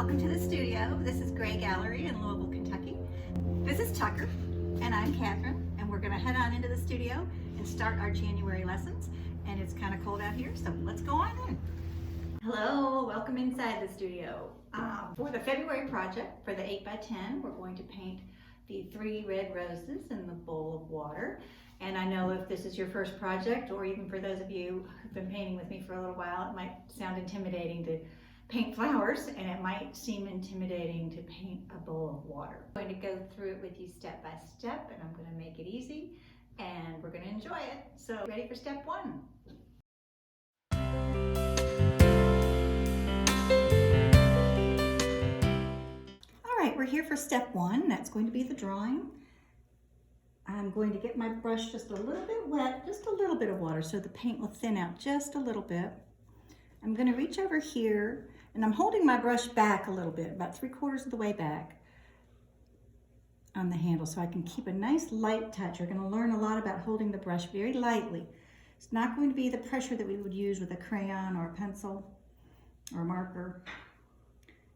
welcome to the studio. This is Gray Gallery in Louisville, Kentucky. This is Tucker, and I'm Kathryn, and we're gonna head on into the studio and start our January lessons. And it's kind of cold out here, so let's go on in. Hello, welcome inside the studio. For the February project, for the 8x10, we're going to paint the 3 red roses in the bowl of water. And I know if this is your first project, or even for those of you who've been painting with me for a little while, it might sound intimidating to paint flowers, and it might seem intimidating to paint a bowl of water. I'm going to go through it with you step by step, and I'm going to make it easy, and we're going to enjoy it. So ready for step 1. All right, we're here for step 1. That's going to be the drawing. I'm going to get my brush just a little bit wet, just a little bit of water, so the paint will thin out just a little bit. I'm going to reach over here, and I'm holding my brush back a little bit, about 3/4 of the way back on the handle, so I can keep a nice light touch. You're going to learn a lot about holding the brush very lightly. It's not going to be the pressure that we would use with a crayon or a pencil or a marker.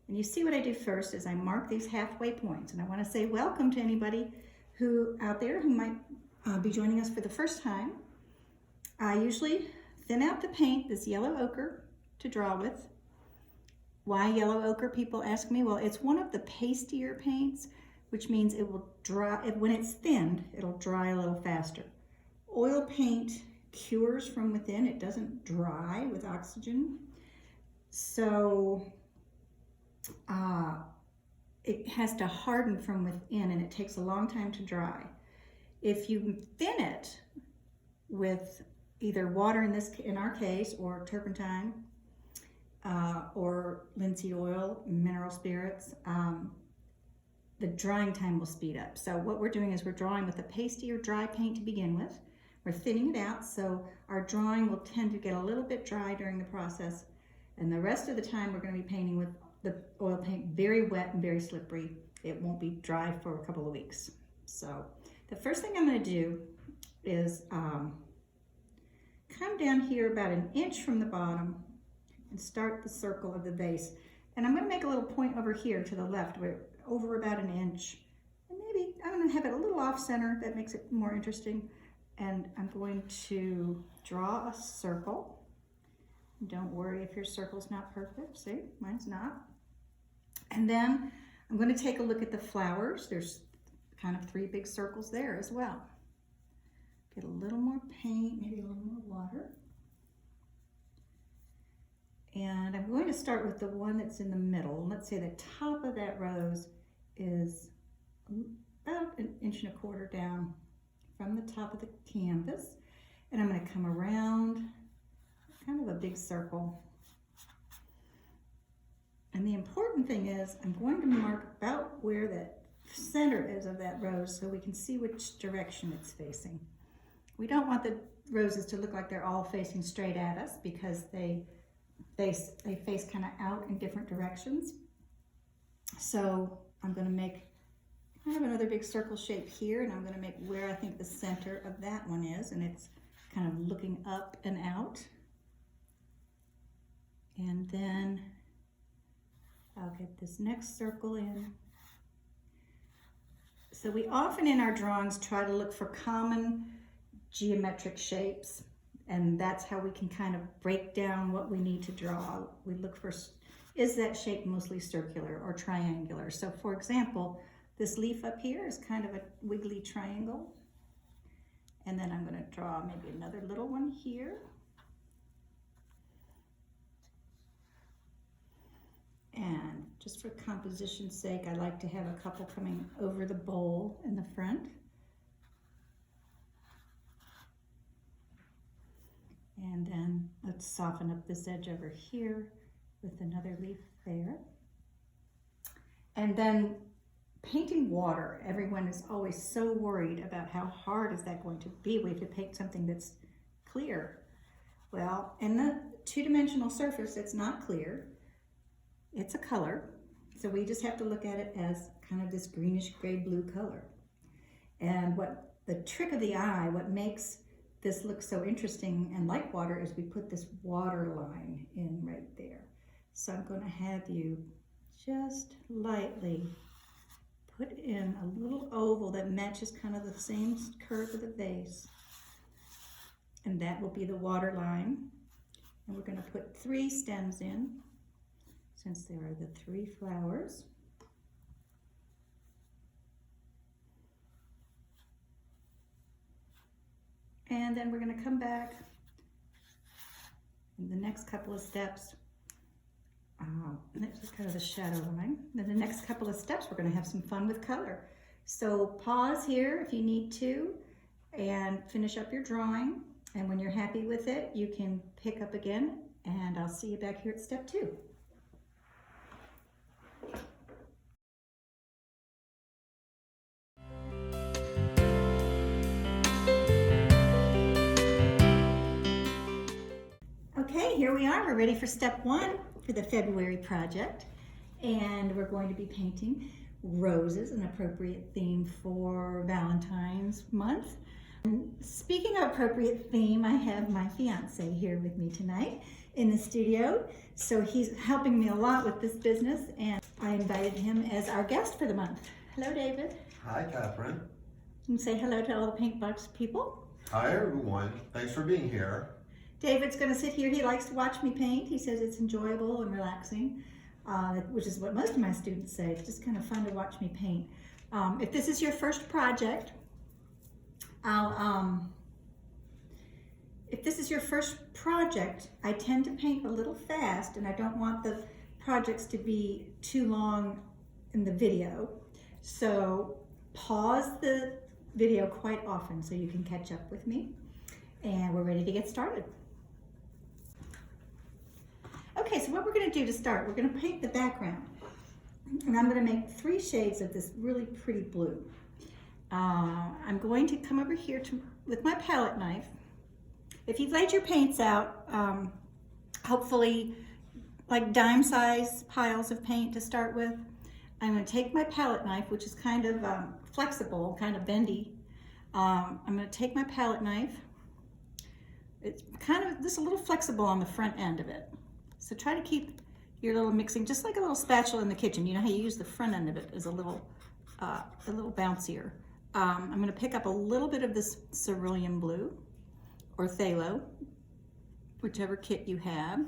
And you see what I do first is I mark these halfway points, and I want to say welcome to anybody who out there who might be joining us for the first time. I usually thin out the paint, this yellow ochre, to draw with. Why yellow ochre, people ask me? Well, it's one of the pastier paints, which means it will dry, when it's thinned, it'll dry a little faster. Oil paint cures from within, it doesn't dry with oxygen. So it has to harden from within, and it takes a long time to dry. If you thin it with either water in our case, or turpentine, or linseed oil, mineral spirits, the drying time will speed up. So what we're doing is we're drawing with a pasty or dry paint to begin with. We're thinning it out, so our drawing will tend to get a little bit dry during the process, and the rest of the time we're going to be painting with the oil paint very wet and very slippery. It won't be dry for a couple of weeks. So the first thing I'm going to do is come down here about 1 inch from the bottom and start the circle of the vase. And I'm going to make a little point over here to the left, over about 1 inch. And maybe I'm going to have it a little off center. That makes it more interesting. And I'm going to draw a circle. Don't worry if your circle's not perfect. See, mine's not. And then I'm going to take a look at the flowers. There's kind of 3 big circles there as well. Get a little more paint, maybe a little more water. And I'm going to start with the one that's in the middle. Let's say the top of that rose is about 1.25 inches down from the top of the canvas. And I'm going to come around kind of a big circle. And the important thing is I'm going to mark about where the center is of that rose so we can see which direction it's facing. We don't want the roses to look like they're all facing straight at us, because they face kind of out in different directions. So I'm going to make kind of another big circle shape here, and I'm going to make where I think the center of that one is, and it's kind of looking up and out. And then I'll get this next circle in. So we often in our drawings try to look for common geometric shapes, and that's how we can kind of break down what we need to draw. We look for, is that shape mostly circular or triangular? So for example, this leaf up here is kind of a wiggly triangle. And then I'm going to draw maybe another little one here. And just for composition's sake, I like to have a couple coming over the bowl in the front. And then let's soften up this edge over here with another leaf there. And then painting water, everyone is always so worried about how hard is that going to be. We have to paint something that's clear. Well, in the 2-dimensional surface, it's not clear. It's a color, so we just have to look at it as kind of this greenish gray blue color. And what the trick of the eye, what makes this looks so interesting and like water is we put this water line in right there. So I'm going to have you just lightly put in a little oval that matches kind of the same curve of the vase. And that will be the water line. And we're going to put 3 stems in, since there are the 3 flowers. And then we're going to come back in the next couple of steps. This is kind of the shadow line. Then the next couple of steps, we're going to have some fun with color. So pause here if you need to and finish up your drawing. And when you're happy with it, you can pick up again, and I'll see you back here at step 2. Okay, here we are. We're ready for step 1 for the February project. And we're going to be painting roses, an appropriate theme for Valentine's month. And speaking of appropriate theme, I have my fiance here with me tonight in the studio. So he's helping me a lot with this business, and I invited him as our guest for the month. Hello, David. Hi, Kathryn. And say hello to all the Paint Box people. Hi, everyone. Thanks for being here. David's going to sit here. He likes to watch me paint. He says it's enjoyable and relaxing, which is what most of my students say. It's just kind of fun to watch me paint. If this is your first project, if this is your first project, I tend to paint a little fast, and I don't want the projects to be too long in the video. So pause the video quite often so you can catch up with me. And we're ready to get started. Okay, so what we're going to do to start, we're going to paint the background. And I'm going to make 3 shades of this really pretty blue. I'm going to come over here with my palette knife. If you've laid your paints out, hopefully like dime-size piles of paint to start with, I'm going to take my palette knife, which is kind of flexible, kind of bendy. I'm going to take my palette knife. It's kind of just a little flexible on the front end of it. So try to keep your little mixing, just like a little spatula in the kitchen. You know how you use the front end of it as a little bouncier. I'm going to pick up a little bit of this cerulean blue or phthalo, whichever kit you have.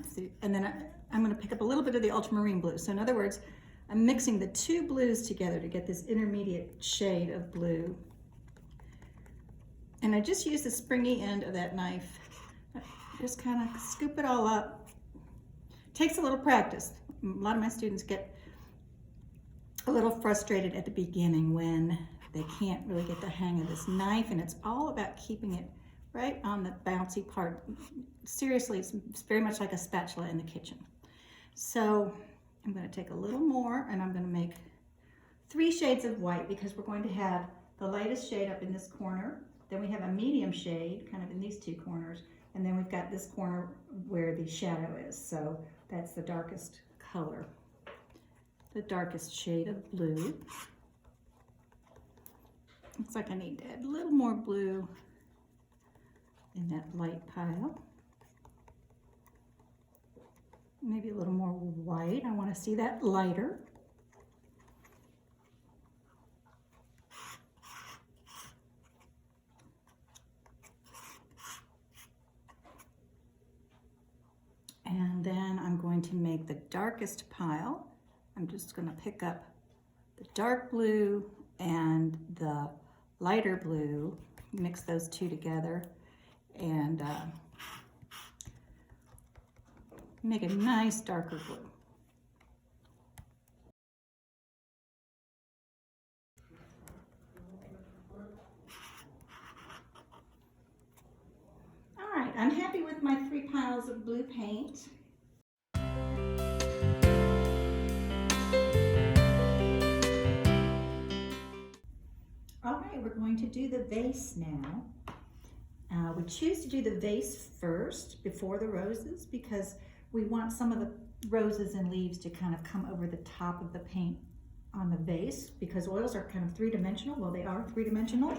And then I'm going to pick up a little bit of the ultramarine blue. So in other words, I'm mixing the 2 blues together to get this intermediate shade of blue. And I just use the springy end of that knife. Just kind of scoop it all up. Takes a little practice. A lot of my students get a little frustrated at the beginning when they can't really get the hang of this knife, and it's all about keeping it right on the bouncy part. Seriously, it's very much like a spatula in the kitchen. So I'm going to take a little more, and I'm going to make 3 shades of white, because we're going to have the lightest shade up in this corner. Then we have a medium shade kind of in these 2 corners. And then we've got this corner where the shadow is. So that's the darkest color, the darkest shade of blue. Looks like I need to add a little more blue in that light pile. Maybe a little more white. I want to see that lighter. And then I'm going to make the darkest pile. I'm just going to pick up the dark blue and the lighter blue, mix those 2 together, and make a nice darker blue. All right, I'm happy with my 3 piles of blue paint. All right, we're going to do the vase now. We choose to do the vase first before the roses because we want some of the roses and leaves to kind of come over the top of the paint on the vase, because oils are kind of 3-dimensional. Well, they are 3-dimensional.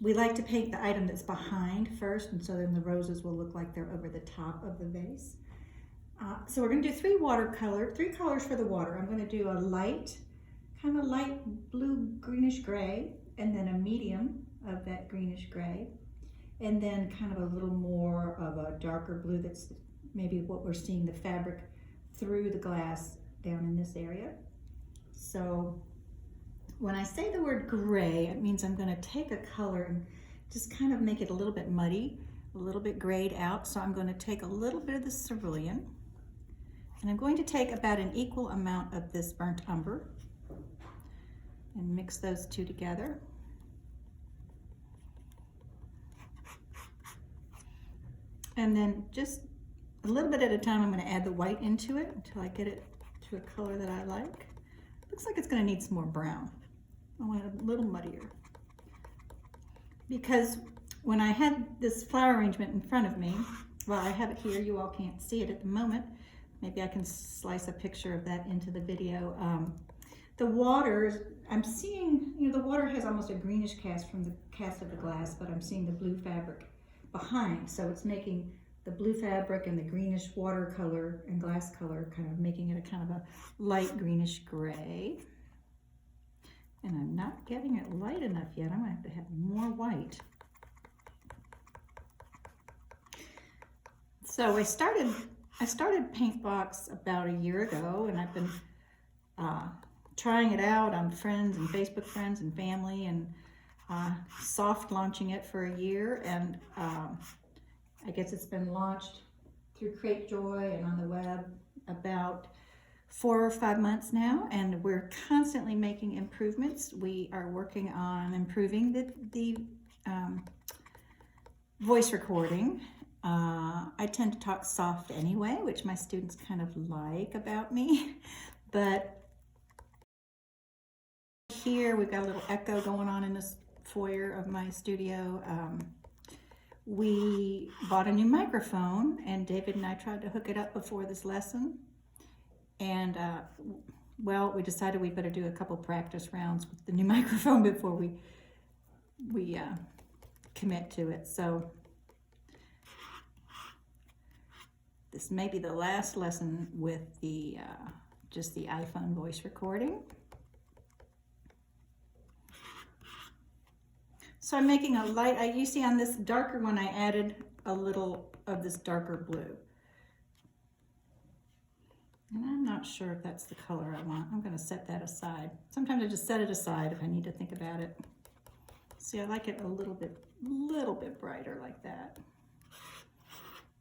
We like to paint the item that's behind first, and so then the roses will look like they're over the top of the vase. So we're going to do three colors for the water. I'm going to do a light, kind of light blue greenish gray, and then a medium of that greenish gray, and then kind of a little more of a darker blue that's maybe what we're seeing the fabric through the glass down in this area. So when I say the word gray, it means I'm going to take a color and just kind of make it a little bit muddy, a little bit grayed out. So I'm going to take a little bit of the cerulean, and I'm going to take about an equal amount of this burnt umber and mix those two together. And then just a little bit at a time, I'm going to add the white into it until I get it to a color that I like. Looks like it's going to need some more brown. I want it a little muddier. Because when I had this flower arrangement in front of me, well, I have it here, you all can't see it at the moment. Maybe I can slice a picture of that into the video. The water, I'm seeing, the water has almost a greenish cast from the cast of the glass, but I'm seeing the blue fabric behind. So it's making the blue fabric and the greenish watercolor and glass color kind of making it a kind of a light greenish gray. And I'm not getting it light enough yet. I'm going to have more white. So I started Paintbox about a year ago, and I've been trying it out on friends and Facebook friends and family, and soft launching it for a year. And I guess it's been launched through Create Joy and on the web about 4 or 5 months now, and we're constantly making improvements. We are working on improving the voice recording. I tend to talk soft anyway, which my students kind of like about me, but here we've got a little echo going on in this foyer of my studio. We bought a new microphone, and David and I tried to hook it up before this lesson. And well, we decided we better do a couple practice rounds with the new microphone before we commit to it. So this may be the last lesson with the just the iPhone voice recording. So I'm making a light, you see on this darker one, I added a little of this darker blue. And I'm not sure if that's the color I want. I'm going to set that aside. Sometimes I just set it aside if I need to think about it. See, I like it a little bit brighter like that.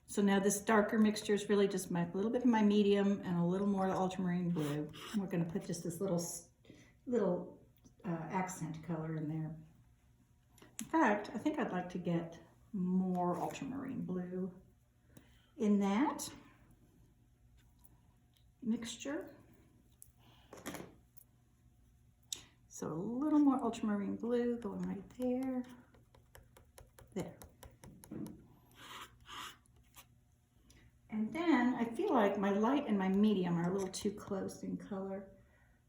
So now this darker mixture is really just a little bit of my medium and a little more ultramarine blue. And we're going to put just this little accent color in there. In fact, I think I'd like to get more ultramarine blue in that mixture. So a little more ultramarine blue going right there. There. And then I feel like my light and my medium are a little too close in color.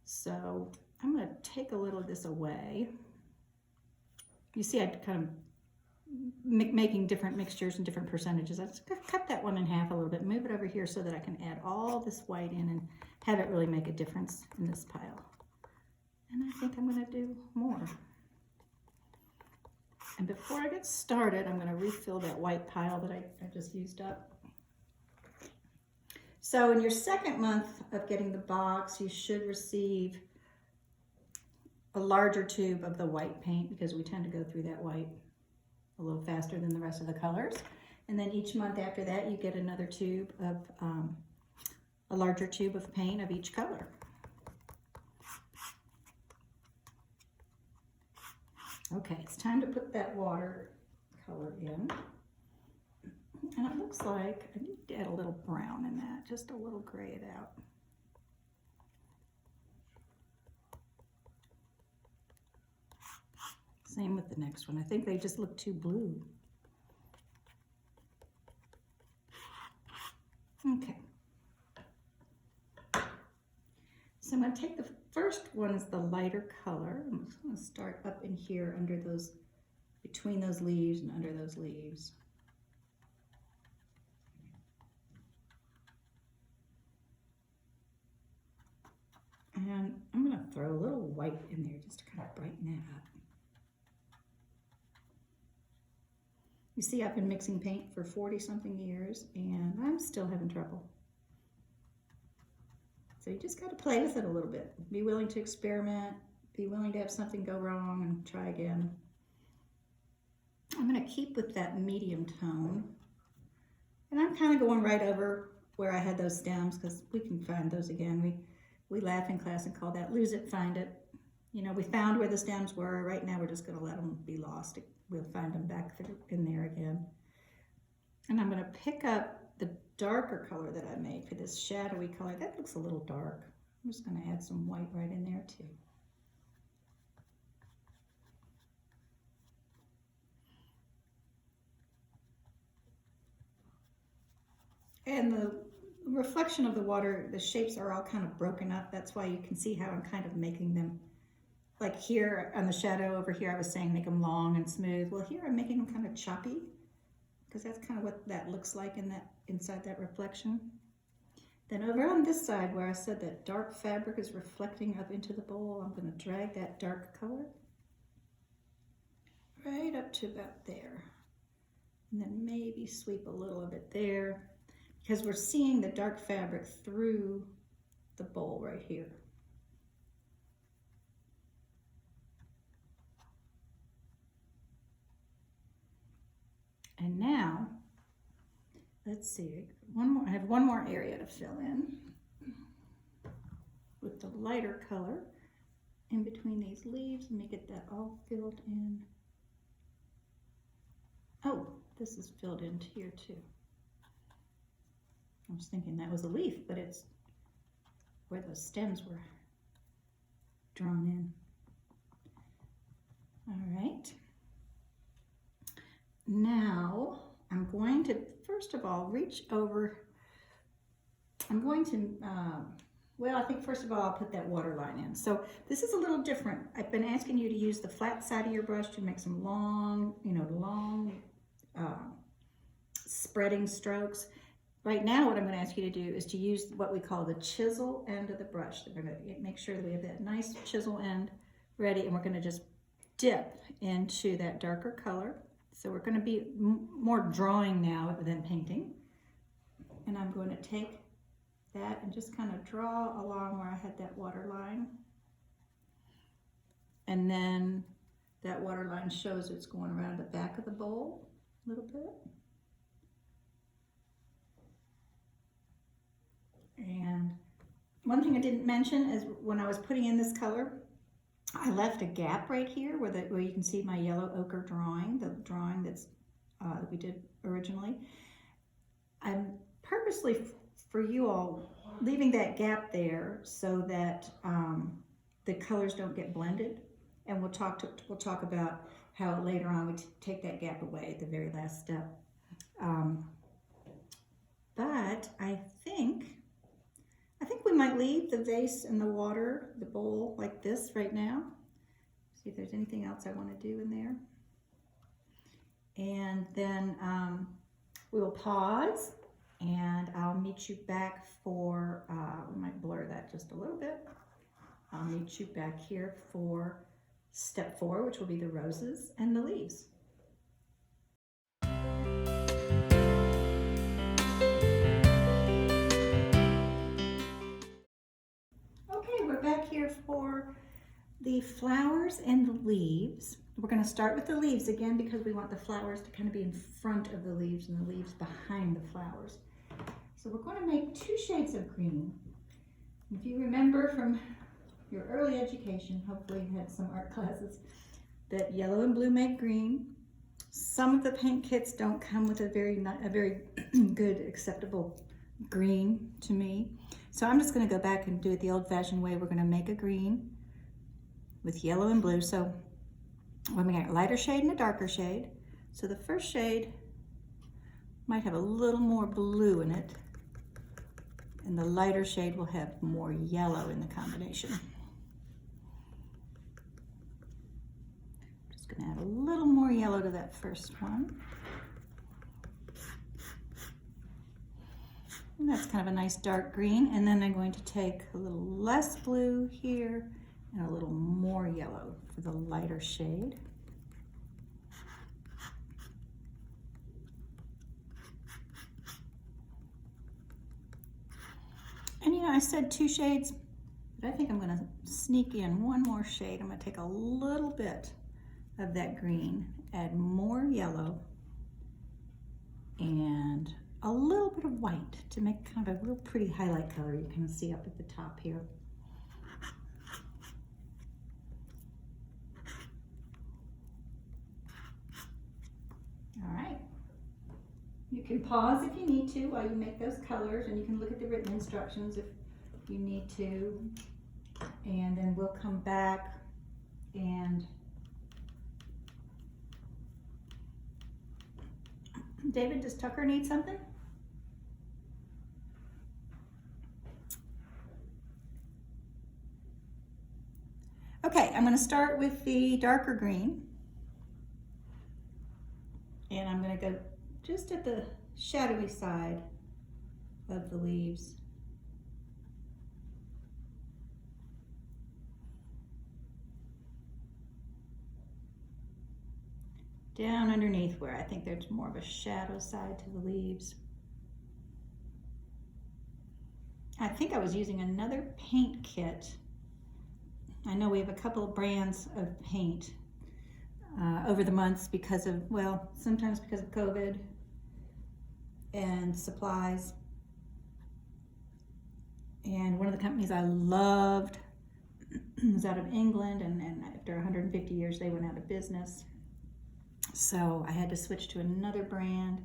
So I'm going to take a little of this away. You see I kind of making different mixtures and different percentages. I just cut that one in half a little bit, move it over here so that I can add all this white in and have it really make a difference in this pile. And I think I'm going to do more. And before I get started, I'm going to refill that white pile that I just used up. So in your second month of getting the box, you should receive a larger tube of the white paint, because we tend to go through that white a little faster than the rest of the colors. And then each month after that, you get another tube of, a larger tube of paint of each color. Okay, it's time to put that water color in. And it looks like I need to add a little brown in that, just a little gray it out. Same with the next one. I think they just look too blue. Okay. So I'm going to take the first one is the lighter color. I'm just going to start up in here under those, between those leaves and under those leaves. And I'm going to throw a little white in there just to kind of brighten that up. You see, I've been mixing paint for 40-something years, and I'm still having trouble. So you just got to play with it a little bit. Be willing to experiment. Be willing to have something go wrong and try again. I'm going to keep with that medium tone. And I'm kind of going right over where I had those stems because we can find those again. We laugh in class and call that lose it, find it. You know, we found where the stems were. Right now we're just going to let them be lost. We'll find them back in there again. And I'm going to pick up the darker color that I made for this shadowy color. That looks a little dark. I'm just going to add some white right in there too. And the reflection of the water, the shapes are all kind of broken up. That's why you can see how I'm kind of making them, like here on the shadow over here, I was saying make them long and smooth. Well, here I'm making them kind of choppy because that's kind of what that looks like in that inside that reflection. Then over on this side where I said that dark fabric is reflecting up into the bowl, I'm going to drag that dark color right up to about there. And then maybe sweep a little of it there, because we're seeing the dark fabric through the bowl right here. And now, let's see, I have one more area to fill in with the lighter color in between these leaves. Let me get that all filled in. Oh, this is filled in here too. I was thinking that was a leaf, but it's where those stems were drawn in. All right. Now I'm going to, first of all, reach over. I'm going to, well, I think first of all, I'll put that water line in. So this is a little different. I've been asking you to use the flat side of your brush to make some long, spreading strokes. Right now, what I'm going to ask you to do is to use what we call the chisel end of the brush. We're going to make sure that we have that nice chisel end ready, and we're going to just dip into that darker color. So we're going to be more drawing now than painting. And I'm going to take that and just kind of draw along where I had that water line. And then that water line shows it's going around the back of the bowl a little bit. And one thing I didn't mention is when I was putting in this color, I left a gap right here where you can see my yellow ochre drawing, the drawing that we did originally. I'm purposely, for you all, leaving that gap there so that the colors don't get blended. And we'll talk about how later on we take that gap away at the very last step. But I think we might leave the vase and the water, the bowl like this right now. See if there's anything else I want to do in there. And then we will pause and I'll meet you back for, we might blur that just a little bit. I'll meet you back here for step 4, which will be the roses and the leaves. Back here for the flowers and the leaves. We're going to start with the leaves again because we want the flowers to kind of be in front of the leaves and the leaves behind the flowers. So we're going to make 2 shades of green. If you remember from your early education, hopefully you had some art classes, that yellow and blue make green. Some of the paint kits don't come with a very good, acceptable green to me. So I'm just going to go back and do it the old-fashioned way. We're going to make a green with yellow and blue. So when we got a lighter shade and a darker shade. So the first shade might have a little more blue in it, and the lighter shade will have more yellow in the combination. Just going to add a little more yellow to that first one. And that's kind of a nice dark green. And then I'm going to take a little less blue here and a little more yellow for the lighter shade. And you know, I said 2 shades, but I think I'm gonna sneak in one more shade. I'm gonna take a little bit of that green, add more yellow, and a little bit of white to make kind of a real pretty highlight color you can see up at the top here. All right. You can pause if you need to while you make those colors, and you can look at the written instructions if you need to. And then we'll come back and David, does Tucker need something? Okay, I'm going to start with the darker green. And I'm going to go just at the shadowy side of the leaves. Down underneath where I think there's more of a shadow side to the leaves. I think I was using another paint kit. I know we have a couple of brands of paint over the months because of, well, sometimes because of COVID and supplies. And one of the companies I loved was out of England, and after 150 years they went out of business. So I had to switch to another brand.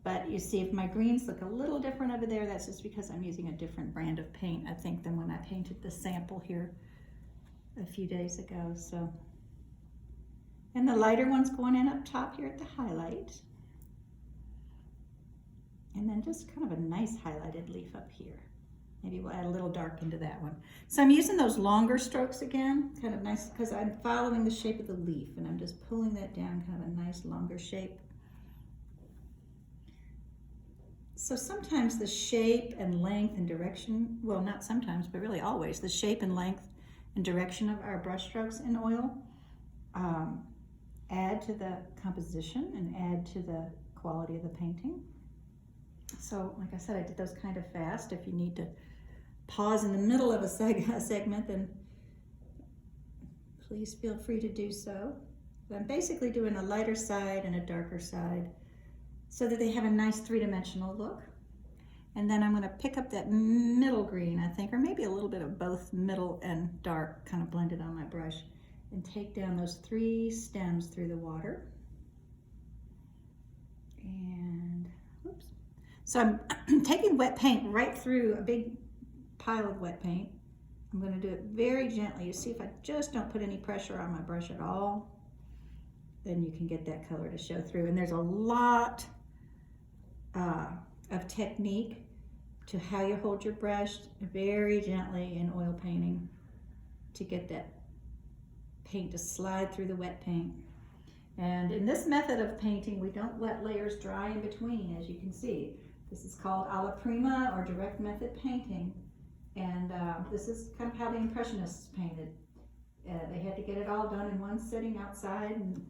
But you see, if my greens look a little different over there, that's just because I'm using a different brand of paint, I think, than when I painted the sample here a few days ago. So, and the lighter one's going in up top here at the highlight. And then just kind of a nice highlighted leaf up here. Maybe we'll add a little dark into that one. So I'm using those longer strokes again, kind of nice, because I'm following the shape of the leaf, and I'm just pulling that down, kind of a nice longer shape. So sometimes the shape and length and direction, well, not sometimes, but really always, the shape and length and direction of our brush strokes in oil add to the composition and add to the quality of the painting. So like I said, I did those kind of fast. If you need to pause in the middle of a segment, then please feel free to do so. But I'm basically doing a lighter side and a darker side so that they have a nice 3-dimensional look. And then I'm going to pick up that middle green, I think, or maybe a little bit of both middle and dark kind of blended on my brush, and take down those 3 stems through the water. And, oops. So I'm taking wet paint right through a big pile of wet paint. I'm going to do it very gently. You see, if I just don't put any pressure on my brush at all, then you can get that color to show through. And there's a lot of technique to how you hold your brush very gently in oil painting to get that paint to slide through the wet paint. And in this method of painting, we don't let layers dry in between, as you can see. This is called alla prima, or direct method painting. And this is kind of how the Impressionists painted. They had to get it all done in one sitting outside, and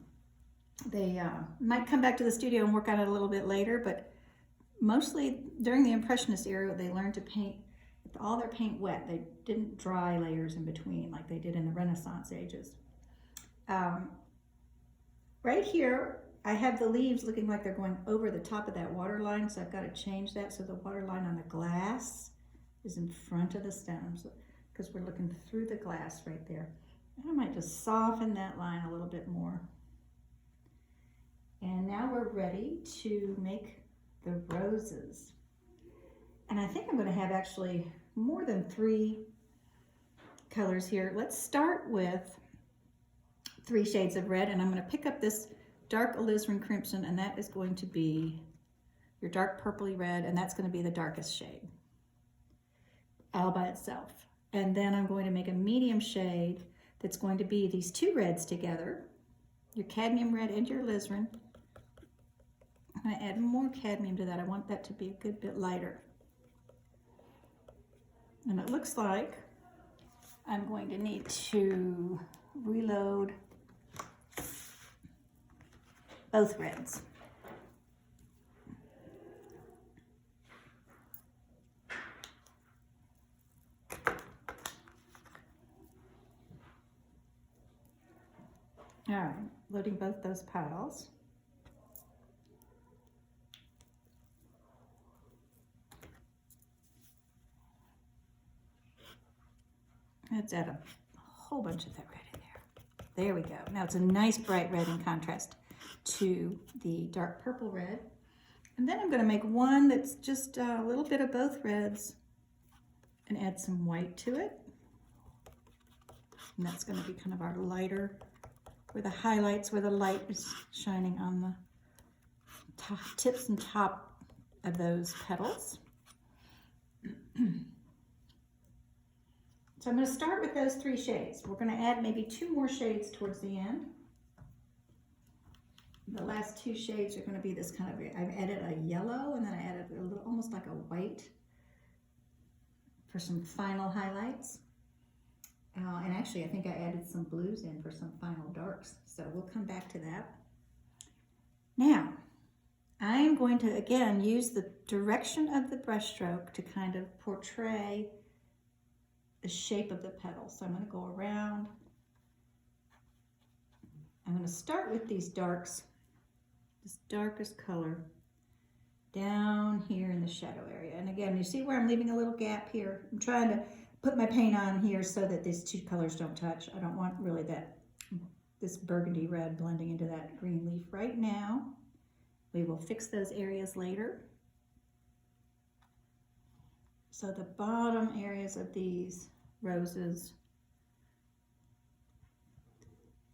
they might come back to the studio and work on it a little bit later, but mostly during the Impressionist era, they learned to paint with all their paint wet. They didn't dry layers in between like they did in the Renaissance ages. Right here, I have the leaves looking like they're going over the top of that water line, so I've got to change that so the water line on the glass is in front of the stems, because we're looking through the glass right there. And I might just soften that line a little bit more. And now we're ready to make the roses. And I think I'm going to have actually more than 3 colors here. Let's start with 3 shades of red, and I'm going to pick up this dark alizarin crimson, and that is going to be your dark purpley red, and that's going to be the darkest shade all by itself. And then I'm going to make a medium shade that's going to be these 2 reds together, your cadmium red and your alizarin. I'm going to add more cadmium to that. I want that to be a good bit lighter. And it looks like I'm going to need to reload both reds. All right, loading both those piles. Let's add a whole bunch of that red in there. There we go. Now it's a nice bright red in contrast to the dark purple red. And then I'm going to make one that's just a little bit of both reds and add some white to it. And that's going to be kind of our lighter, where the highlights, where the light is shining on the top, tips and top of those petals. So I'm going to start with those 3 shades. We're going to add maybe 2 more shades towards the end. The last 2 shades are going to be this kind of, I've added a yellow and then I added a little, almost like a white for some final highlights. And actually I think I added some blues in for some final darks. So we'll come back to that. Now, I'm going to again use the direction of the brush stroke to kind of portray the shape of the petal. So I'm going to go around. I'm going to start with these darks, this darkest color down here in the shadow area. And again, you see where I'm leaving a little gap here? I'm trying to put my paint on here so that these 2 colors don't touch. I don't want really this burgundy red blending into that green leaf right now. We will fix those areas later. So the bottom areas of these roses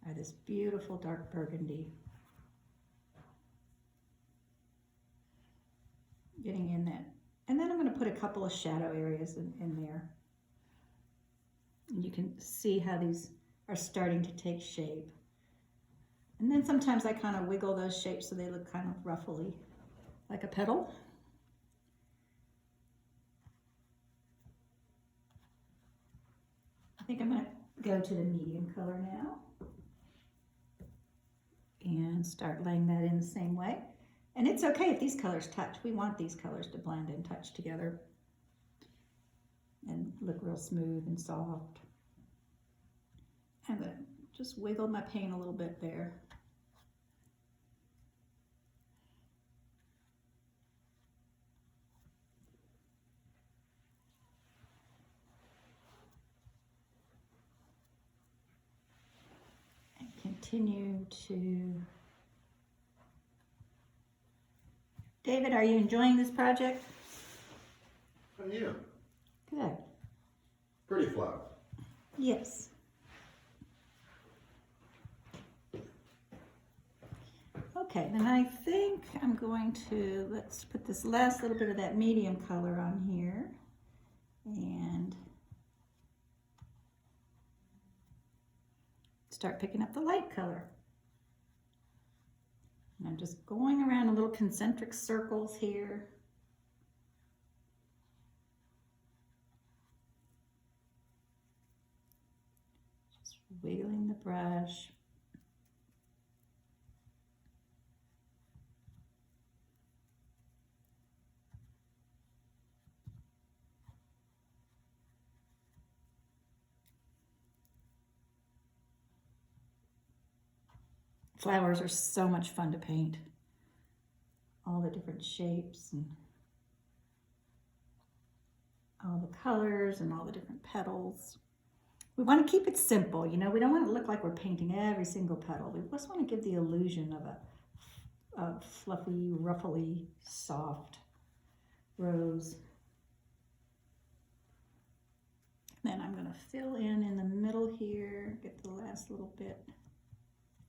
are this beautiful dark burgundy. Getting in that. And then I'm going to put a couple of shadow areas in there. And you can see how these are starting to take shape. And then sometimes I kind of wiggle those shapes so they look kind of ruffly, like a petal. I think I'm going to go to the medium color now and start laying that in the same way. And it's okay if these colors touch. We want these colors to blend and touch together and look real smooth and soft. I'm going to just wiggle my paint a little bit there. And continue to... David, are you enjoying this project? And you? Good. Pretty flower. Yes. Okay, then I think I'm going to, let's put this last little bit of that medium color on here and start picking up the light color. And I'm just going around in little concentric circles here. Just wiggling the brush. Flowers are so much fun to paint. All the different shapes and all the colors and all the different petals. We want to keep it simple, you know, we don't want to look like we're painting every single petal. We just want to give the illusion of a fluffy, ruffly, soft rose. Then I'm going to fill in the middle here, get the last little bit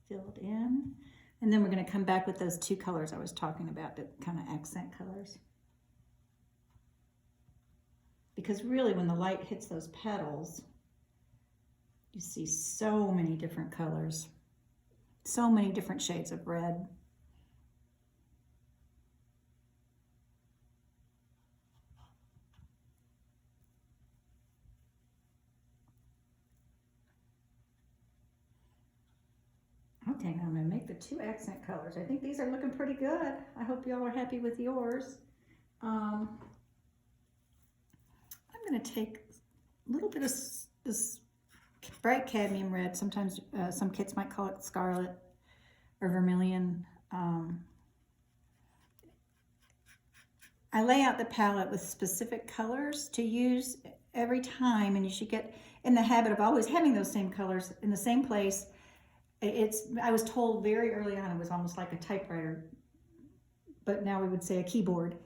filled in. And then we're going to come back with those 2 colors I was talking about, the kind of accent colors. Because really when the light hits those petals, you see so many different colors, so many different shades of red. dang, I'm gonna make the 2 accent colors. I think these are looking pretty good. I hope y'all are happy with yours. I'm gonna take a little bit of this bright cadmium red. Sometimes some kids might call it scarlet or vermilion. I lay out the palette with specific colors to use every time, and you should get in the habit of always having those same colors in the same place. I was told very early on it was almost like a typewriter, but now we would say a keyboard.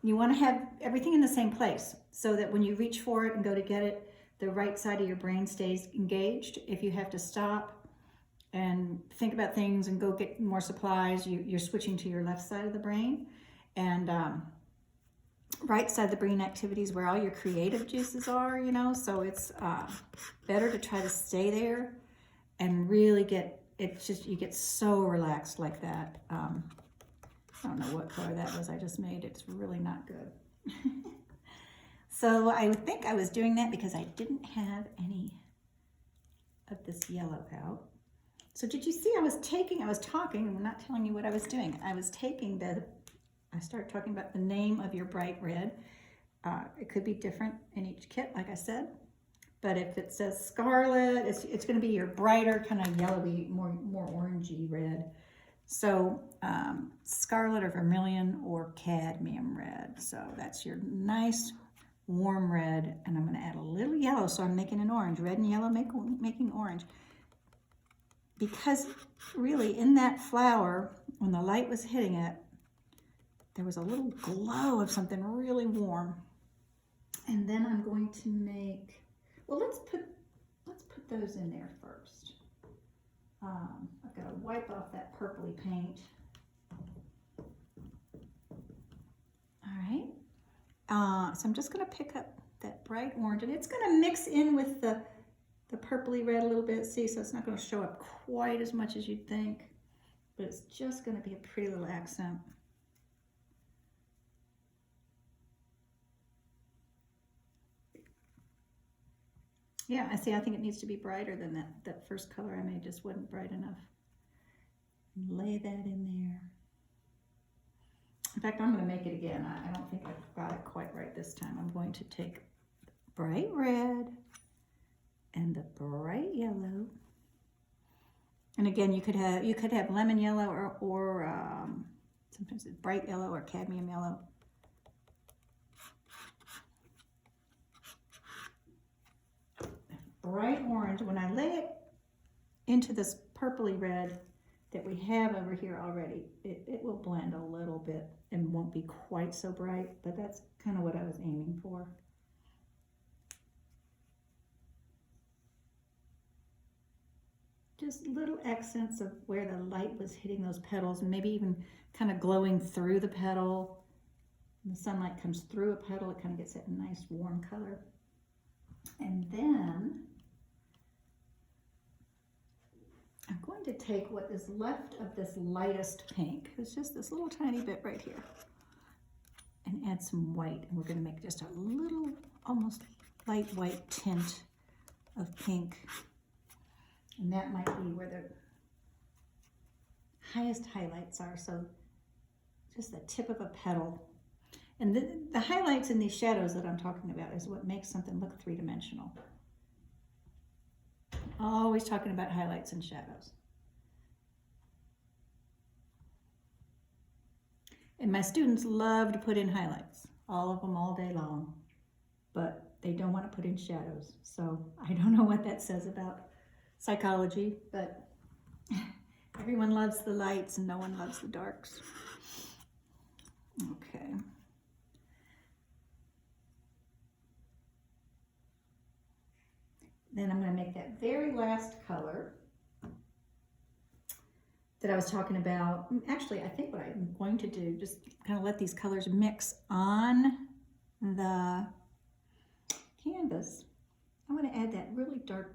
You want to have everything in the same place so that when you reach for it and go to get it, the right side of your brain stays engaged. If you have to stop and think about things and go get more supplies, you're switching to your left side of the brain. And right side of the brain activities where all your creative juices are, you know, so it's better to try to stay there and really you get so relaxed like that. I don't know what color that was I just made. It's really not good. So I think I was doing that because I didn't have any of this yellow out. So did you see I was talking, and I'm not telling you what I was doing. I was taking I started talking about the name of your bright red. It could be different in each kit, like I said. But if it says scarlet, it's going to be your brighter, kind of yellowy, more orangey red. So scarlet or vermilion or cadmium red. So that's your nice warm red. And I'm going to add a little yellow, so I'm making an orange. Red and yellow making orange. Because really in that flower, when the light was hitting it, there was a little glow of something really warm. And then I'm going to make, well, let's put those in there first. I've got to wipe off that purpley paint. All right. So I'm just going to pick up that bright orange, and it's going to mix in with the purpley red a little bit. See, so it's not going to show up quite as much as you'd think, but it's just going to be a pretty little accent. Yeah, I see. I think it needs to be brighter than that first color I made just wasn't bright enough. Lay that in there. In fact, I'm going to make it again. I don't think I've got it quite right this time. I'm going to take bright red and the bright yellow. And again, you could have lemon yellow or sometimes it's bright yellow or cadmium yellow. Bright orange, when I lay it into this purpley red that we have over here already, it will blend a little bit and won't be quite so bright, but that's kind of what I was aiming for. Just little accents of where the light was hitting those petals, and maybe even kind of glowing through the petal. When the sunlight comes through a petal, it kind of gets that nice warm color. And then I'm going to take what is left of this lightest pink. It's just this little tiny bit right here. And add some white. And we're going to make just a little, almost light white tint of pink. And that might be where the highest highlights are. So just the tip of a petal. And the highlights and these shadows that I'm talking about is what makes something look three-dimensional. Always talking about highlights and shadows. And my students love to put in highlights, all of them all day long, but they don't want to put in shadows. So I don't know what that says about psychology, but everyone loves the lights and no one loves the darks. Okay. Then I'm going to make that very last color that I was talking about. Actually, I think what I'm going to do, just kind of let these colors mix on the canvas. I'm going to add that really dark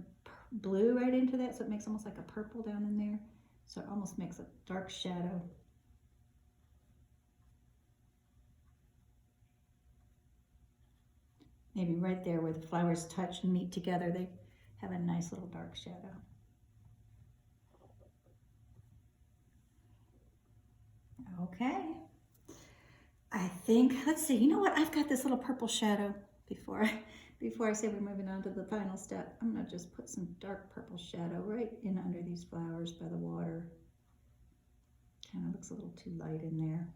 blue right into that, so it makes almost like a purple down in there. So it almost makes a dark shadow. Maybe right there where the flowers touch and meet together, they have a nice little dark shadow. Okay. I think, let's see, you know what? I've got this little purple shadow before I say we're moving on to the final step. I'm gonna just put some dark purple shadow right in under these flowers by the water. Kind of looks a little too light in there.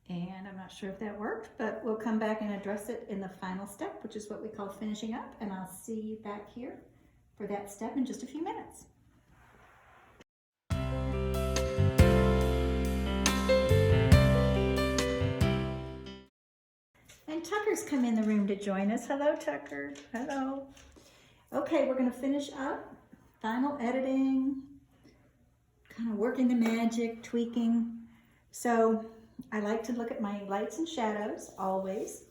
And I'm not sure if that worked, but we'll come back and address it in the final step, which is what we call finishing up. And I'll see you back here for that step in just a few minutes. And Tucker's come in the room to join us. Hello, Tucker. Hello. Okay, we're going to finish up. Final editing, kind of working the magic, tweaking. So I like to look at my lights and shadows always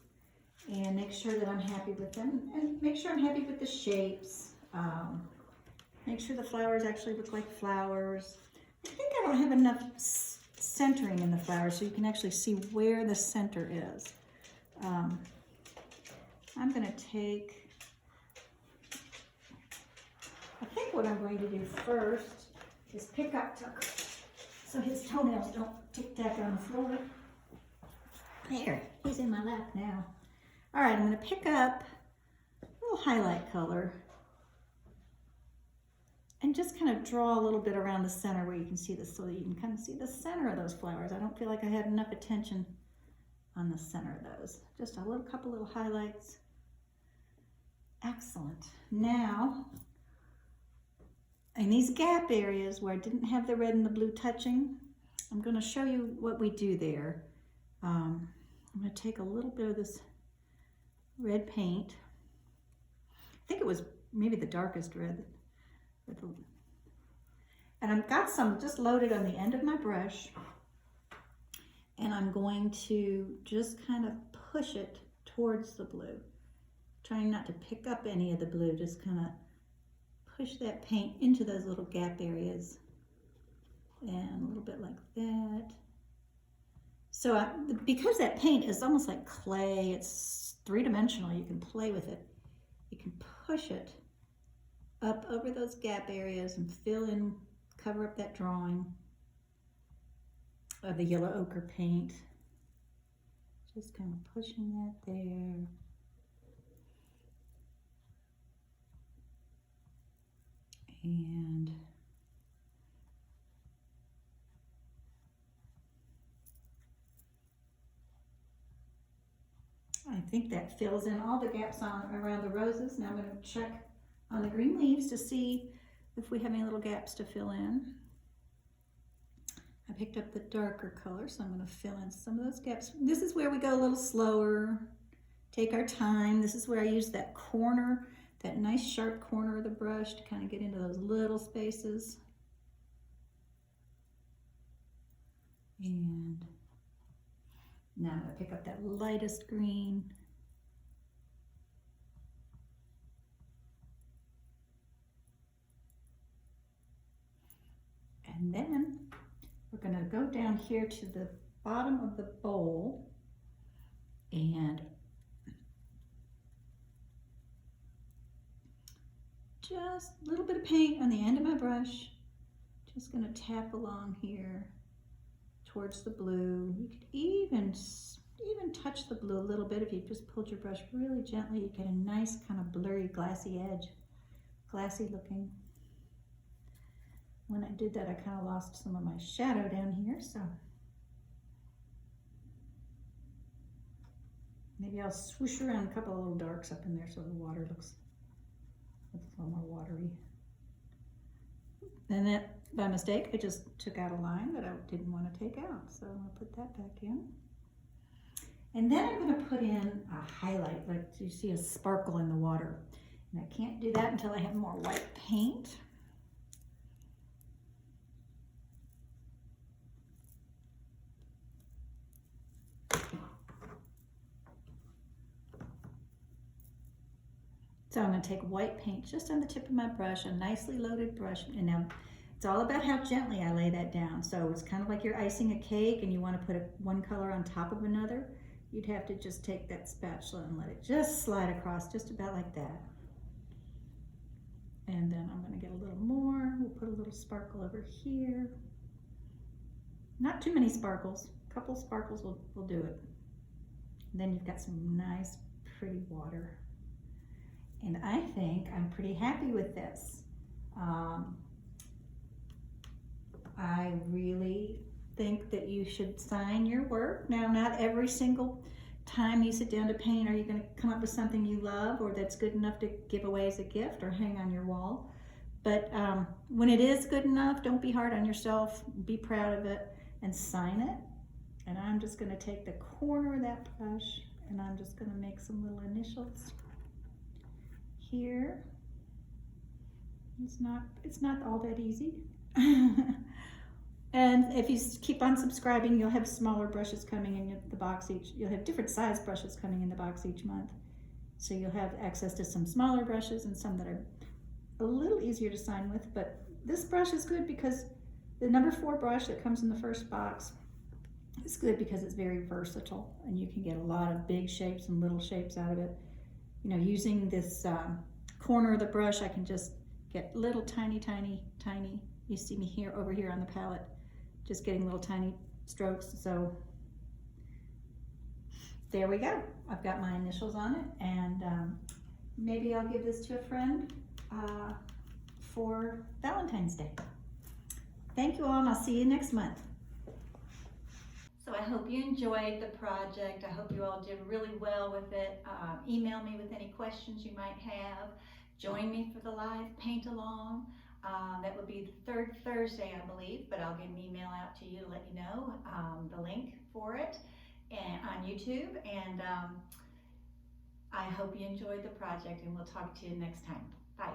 and make sure that I'm happy with them and make sure I'm happy with the shapes. Make sure the flowers actually look like flowers. I think I don't have enough centering in the flowers so you can actually see where the center is. I'm going to take, I think what I'm going to do first is pick up Tucker so his toenails don't tic-tac on the floor. There, he's in my lap now. All right, I'm going to pick up a little highlight color and just kind of draw a little bit around the center where you can see this so that you can kind of see the center of those flowers. I don't feel like I had enough attention on the center of those. Just a little couple little highlights. Excellent. Now, in these gap areas where I didn't have the red and the blue touching, I'm going to show you what we do there. I'm going to take a little bit of this red paint. I think it was maybe the darkest red. And I've got some just loaded on the end of my brush. And I'm going to just kind of push it towards the blue. Trying not to pick up any of the blue, just kind of push that paint into those little gap areas. And a little bit like that. So because that paint is almost like clay, it's three-dimensional, you can play with it. You can push it up over those gap areas and fill in, cover up that drawing of the yellow ochre paint. Just kind of pushing that there. And I think that fills in all the gaps around the roses. Now I'm going to check on the green leaves to see if we have any little gaps to fill in. I picked up the darker color, so I'm going to fill in some of those gaps. This is where we go a little slower, take our time. This is where I use that corner, that nice sharp corner of the brush to kind of get into those little spaces. And now I'm going to pick up that lightest green. And then we're going to go down here to the bottom of the bowl and just a little bit of paint on the end of my brush. Just going to tap along here towards the blue. You could even touch the blue a little bit if you just pulled your brush really gently. You get a nice kind of blurry glassy edge, glassy looking. When I did that, I kind of lost some of my shadow down here, so maybe I'll swoosh around a couple of little darks up in there so the water looks a little more watery. And that, by mistake, I just took out a line that I didn't want to take out, so I'm going to put that back in. And then I'm going to put in a highlight, like you see a sparkle in the water. And I can't do that until I have more white paint. So I'm going to take white paint just on the tip of my brush, a nicely loaded brush, and now it's all about how gently I lay that down. So it's kind of like you're icing a cake and you want to put one color on top of another. You'd have to just take that spatula and let it just slide across just about like that. And then I'm going to get a little more. We'll put a little sparkle over here. Not too many sparkles. A couple sparkles will do it. And then you've got some nice, pretty water. And I think I'm pretty happy with this. I really think that you should sign your work. Now, not every single time you sit down to paint are you going to come up with something you love or that's good enough to give away as a gift or hang on your wall. But when it is good enough, don't be hard on yourself. Be proud of it and sign it. And I'm just going to take the corner of that brush and I'm just going to make some little initials here. It's not all that easy. And if you keep on subscribing, you'll have smaller brushes coming in the box you'll have different size brushes coming in the box each month. So you'll have access to some smaller brushes and some that are a little easier to sign with, but this brush is good because the number 4 brush that comes in the first box is good because it's very versatile and you can get a lot of big shapes and little shapes out of it. You know, using this corner of the brush, I can just get little tiny, you see me here over here on the palette, just getting little tiny strokes. So there we go. I've got my initials on it, and maybe I'll give this to a friend for Valentine's Day. Thank you all, and I'll see you next month. So I hope you enjoyed the project. I hope you all did really well with it. Email me with any questions you might have. Join me for the live paint along. That would be the 3rd Thursday, I believe, but I'll get an email out to you to let you know the link for it on YouTube. And I hope you enjoyed the project, and we'll talk to you next time. Bye.